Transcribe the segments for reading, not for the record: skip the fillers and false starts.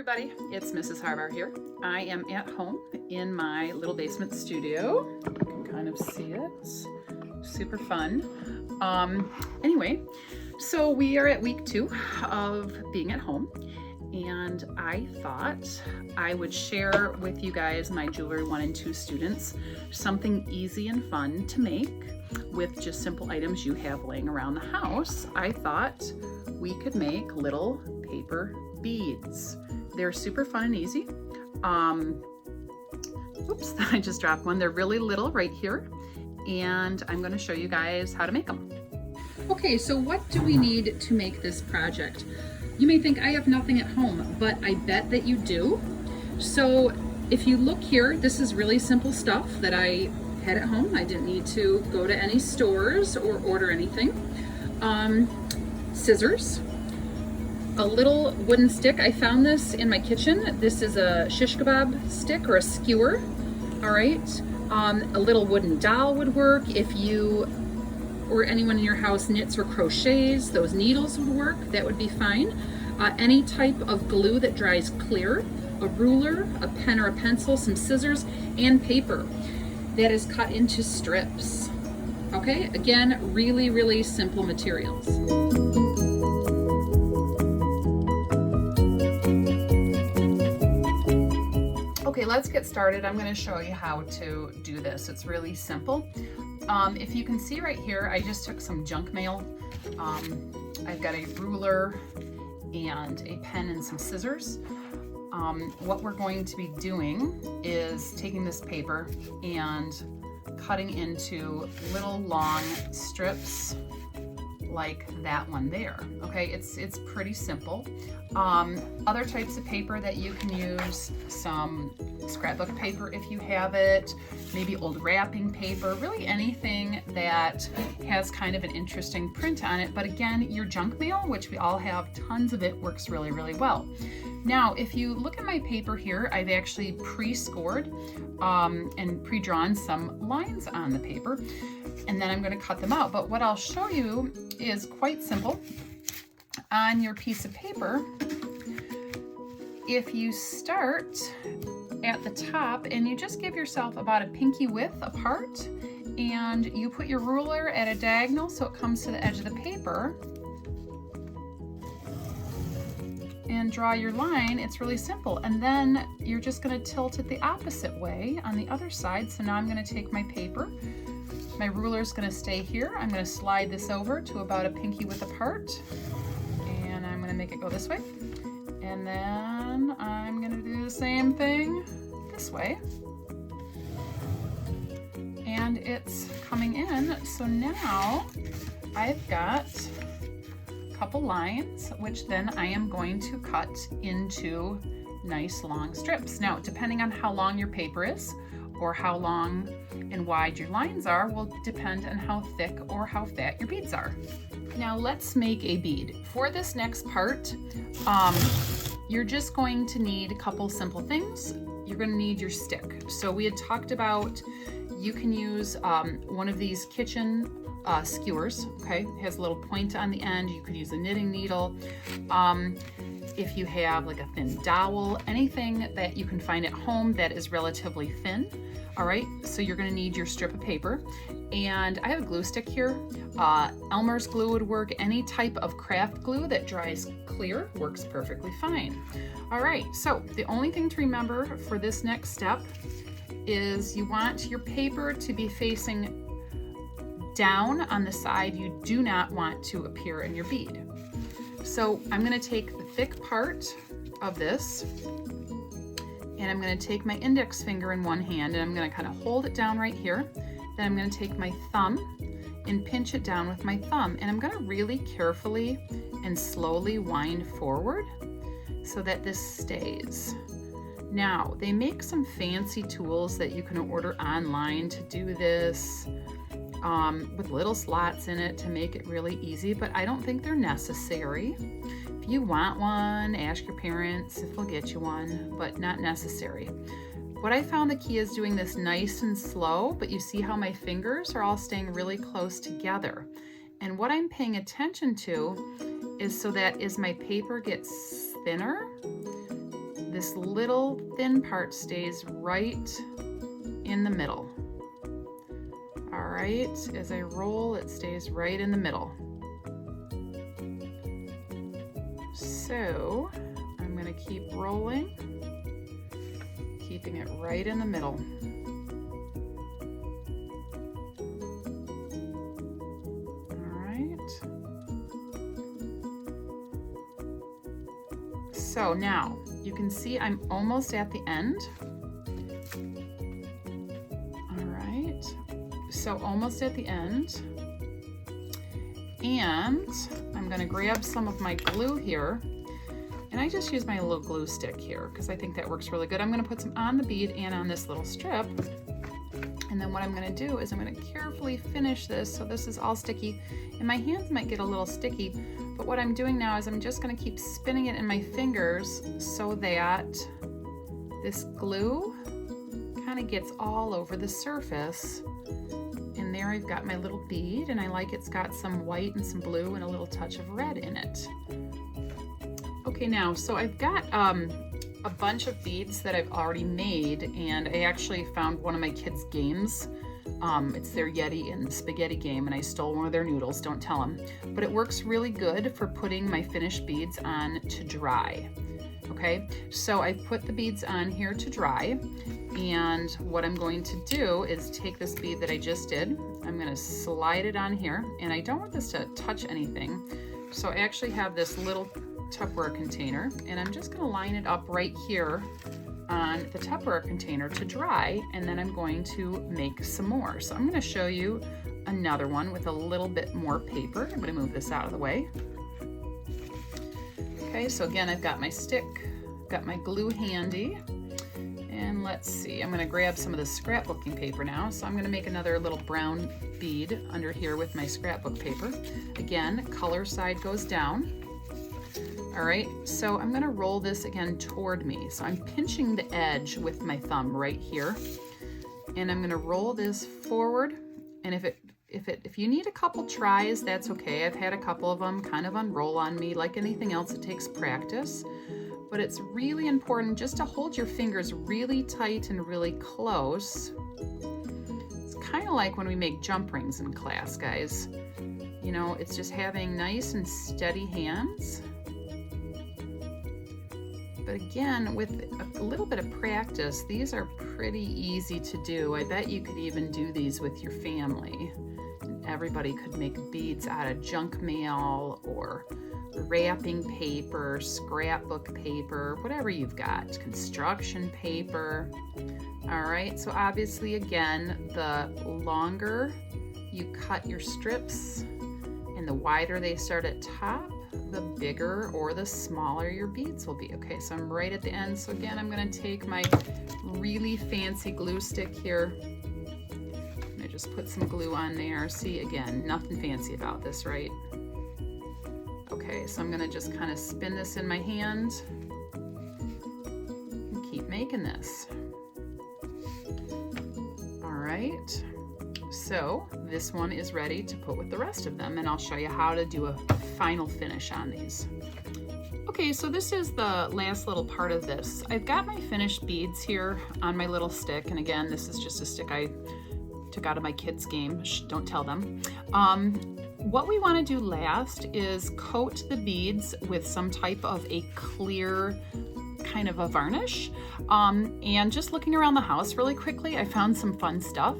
everybody, it's Mrs. Harbar here. I am at home in my little basement studio. You can kind of see it. It's super fun. Anyway, so we are at week 2 of being at home, and I thought I would share with you guys, my Jewelry 1 and 2 students, something easy and fun to make with just simple items you have laying around the house. I thought we could make little paper beads. They're super fun and easy. Oops, I just dropped one. They're really little right here, and I'm going to show you guys how to make them. Okay, so what do we need to make this project? You may think I have nothing at home, but I bet that you do. So if you look here, this is really simple stuff that I had at home. I didn't need to go to any stores or order anything. Scissors, a little wooden stick. I found this in my kitchen. This is a shish kebab stick or a skewer. All right. A little wooden dowel would work. If you or anyone in your house knits or crochets, those needles would work. That would be fine. Any type of glue that dries clear, a ruler, a pen or a pencil, some scissors, and paper that is cut into strips. Okay, again, really, really simple materials. Okay, let's get started. I'm going to show you how to do this. It's really simple. If you can see right here, I just took some junk mail. I've got a ruler and a pen and some scissors. What we're going to be doing is taking this paper and cutting into little long strips like that one there. Okay, it's pretty simple. Other types of paper that you can use, some scrapbook paper if you have it, maybe old wrapping paper, really anything that has kind of an interesting print on it. But again, your junk mail, which we all have tons of it, works really, really well. Now, if you look at my paper here, I've actually pre-scored and pre-drawn some lines on the paper, and then I'm going to cut them out. But what I'll show you is quite simple. On your piece of paper, if you start at the top and you just give yourself about a pinky width apart, and you put your ruler at a diagonal so it comes to the edge of the paper, and draw your line. It's really simple. And then you're just going to tilt it the opposite way on the other side. So now I'm going to take my paper. My ruler is going to stay here. I'm going to slide this over to about a pinky width apart, and I'm going to make it go this way. And then I'm going to do the same thing this way. And it's coming in. So now I've got couple lines, which then I am going to cut into nice long strips. Now, depending on how long your paper is or how long and wide your lines are will depend on how thick or how fat your beads are. Now let's make a bead. For this next part, you're just going to need a couple simple things. You're going to need your stick. So we had talked about, you can use one of these kitchen skewers. Okay, it has a little point on the end. You could use a knitting needle. If you have like a thin dowel, anything that you can find at home that is relatively thin. All right, so you're going to need your strip of paper, and I have a glue stick here. Elmer's glue would work. Any type of craft glue that dries clear works perfectly fine. All right, so the only thing to remember for this next step is you want your paper to be facing down on the side you do not want to appear in your bead. So I'm going to take the thick part of this, and I'm going to take my index finger in one hand, and I'm going to kind of hold it down right here. Then I'm going to take my thumb and pinch it down with my thumb, and I'm going to really carefully and slowly wind forward so that this stays. Now, they make some fancy tools that you can order online to do this, with little slots in it to make it really easy, but I don't think they're necessary. If you want one, ask your parents if they'll get you one, but not necessary. What I found the key is doing this nice and slow, but you see how my fingers are all staying really close together. And what I'm paying attention to is so that as my paper gets thinner, this little thin part stays right in the middle. All right, as I roll, it stays right in the middle. So I'm gonna keep rolling, keeping it right in the middle. All right. So now you can see I'm almost at the end. All right, so almost at the end. And I'm gonna grab some of my glue here, and I just use my little glue stick here because I think that works really good. I'm gonna put some on the bead and on this little strip. And then what I'm gonna do is I'm gonna carefully finish this so this is all sticky. And my hands might get a little sticky, but what I'm doing now is I'm just gonna keep spinning it in my fingers so that this glue kind of gets all over the surface. And there I've got my little bead, and I like it's got some white and some blue and a little touch of red in it. Okay, now, so I've got a bunch of beads that I've already made, and I actually found one of my kids' games. It's their Yeti and spaghetti game, and I stole one of their noodles, don't tell them. But it works really good for putting my finished beads on to dry. Okay, so I put the beads on here to dry, and what I'm going to do is take this bead that I just did, I'm going to slide it on here, and I don't want this to touch anything, so I actually have this little Tupperware container, and I'm just going to line it up right here on the Tupperware container to dry, and then I'm going to make some more. So I'm going to show you another one with a little bit more paper. I'm going to move this out of the way. Okay, so again, I've got my stick, got my glue handy, and let's see, I'm gonna grab some of the scrapbooking paper now. So I'm gonna make another little brown bead under here with my scrapbook paper. Again, color side goes down. All right, so I'm gonna roll this again toward me. So I'm pinching the edge with my thumb right here, and I'm gonna roll this forward, and if you need a couple tries, that's okay. I've had a couple of them kind of unroll on me. Like anything else, it takes practice. But it's really important just to hold your fingers really tight and really close. It's kind of like when we make jump rings in class, guys. You know, it's just having nice and steady hands. But again, with a little bit of practice, these are pretty easy to do. I bet you could even do these with your family. Everybody could make beads out of junk mail or wrapping paper, scrapbook paper, whatever you've got, construction paper. All right, so obviously again, the longer you cut your strips and the wider they start at top, the bigger or the smaller your beads will be. Okay, so I'm right at the end. So again, I'm gonna take my really fancy glue stick here. Just put some glue on there. See, again, nothing fancy about this, right? Okay, so I'm gonna just kind of spin this in my hand and keep making this. All right, so this one is ready to put with the rest of them, and I'll show you how to do a final finish on these. Okay, so this is the last little part of this. I've got my finished beads here on my little stick, and again, this is just a stick I took out of my kids' game. Shh, don't tell them. What we want to do last is coat the beads with some type of a clear kind of a varnish. And just looking around the house really quickly, I found some fun stuff.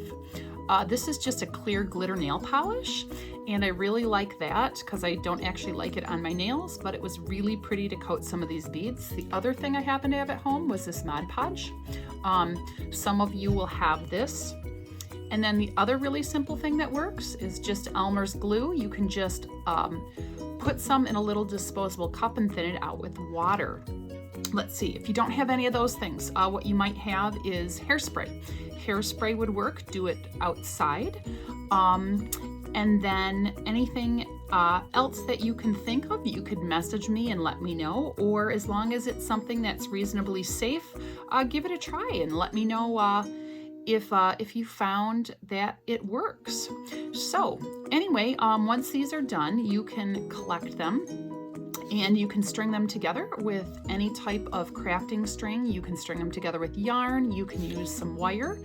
This is just a clear glitter nail polish, and I really like that because I don't actually like it on my nails, but it was really pretty to coat some of these beads. The other thing I happen to have at home was this Mod Podge. Some of you will have this. And then the other really simple thing that works is just Elmer's glue. You can just put some in a little disposable cup and thin it out with water. Let's see, if you don't have any of those things, what you might have is hairspray. Hairspray would work, do it outside. And then anything else that you can think of, you could message me and let me know, or as long as it's something that's reasonably safe, give it a try and let me know if you found that it works. So anyway, once these are done, you can collect them And you can string them together with any type of crafting string. You can string them together with yarn. You can use some wire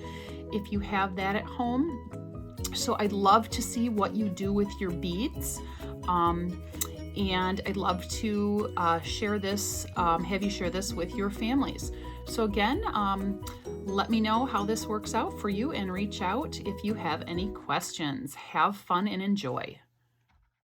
if you have that at home. So I'd love to see what you do with your beads. And I'd love to share this, have you share this with your families. So again, let me know how this works out for you and reach out if you have any questions. Have fun and enjoy.